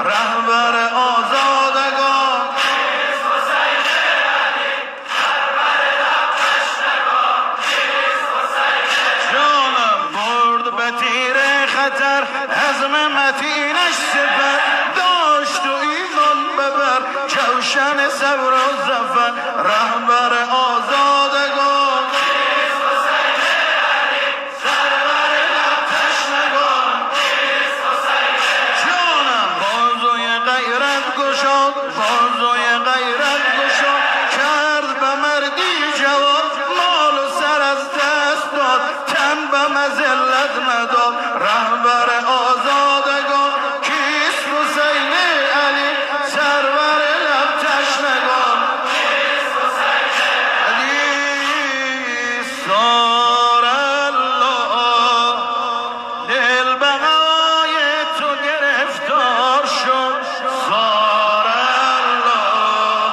رهبر آزادگان جانم برد به تیر خطر حزم متینش سپر داشت و ایمان ببر جوشن صبر و زفر رهبر آزادگان سرور لب تشنگان جانم بازوی غیرت گشاد بازوی غیرت گشاد کرد به مردی جواب مال و سر از دست داد تن به مذلت نداد رهبر آزادگان کیست حسین علی سرور لب تشنگان علی سار الله دل به هوای تو گرفتار شد سار الله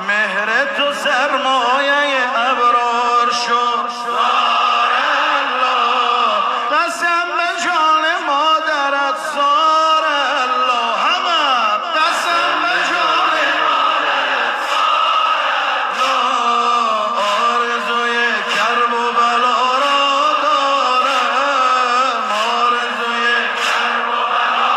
مهر تو سرمایه ابرار شد سار الله قسم به جان مادرت سار الله همه قسم به جان مادرت سار الله آرزوی کرب و بلا را دارم آرزوی کرب و بلا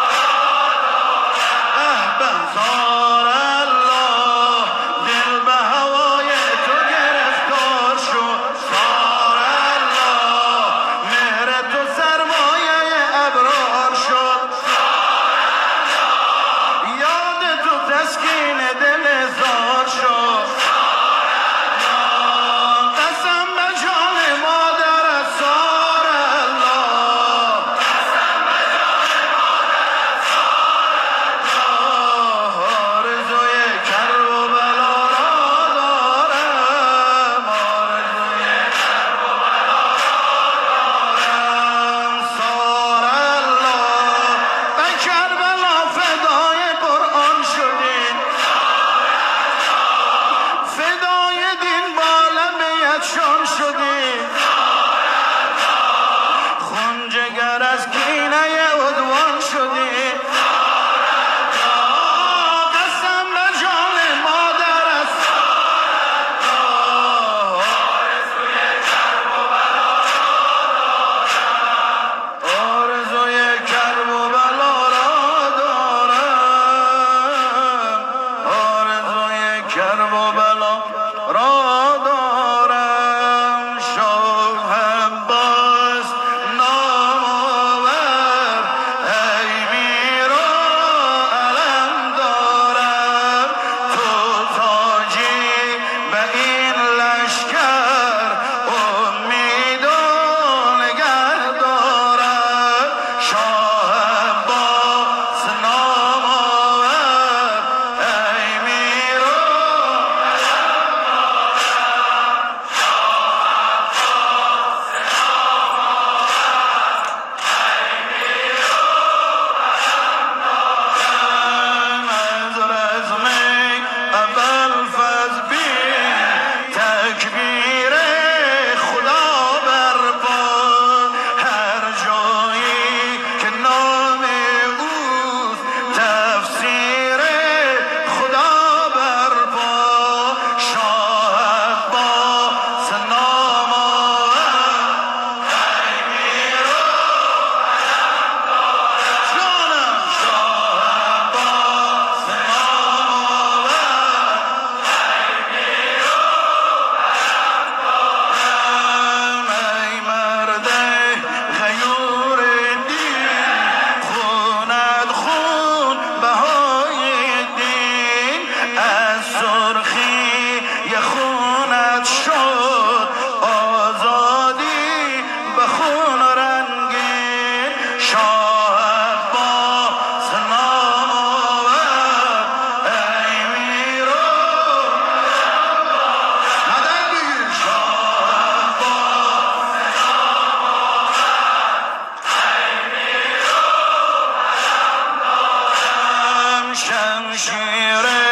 به سار الله دل به هوای تو گرفتار شد سار الله مهر تو سرمایه ابرار شد یاد تو تسکین دل زار شد قسم به جان مادرت سار الله آرزوی کرب و بلا را دارم آرزوی کرب و بلا دارم سار الله به کربلا فدای قرآن شدیم فدای دین بالا بیتشان شدیم خون جگر از کینه عدوان شدیم قسم به جان مادرت آرزوی کرب و بلا را دارم آرزوی کرب و بلا را دارم شاهم باز نام آور ای میر و علم دارم تو تاجی به این لشکر امید و نگه دارم شاه باز نام آور ای میر و از رزم ابوالفضل بین تکبیر خدا برپا هر جایی که نام اوست تفسیر خدا برپا شاه عباس نام آور ای میر و جانم شاه عباس نام آور ای مرد غیور دین خوند خون بهای دین از سرخی ی خونت شد آزادی به خون رنگین شاه عباس نام آور ای میر و مدد بگیر شاه عباس شمشیر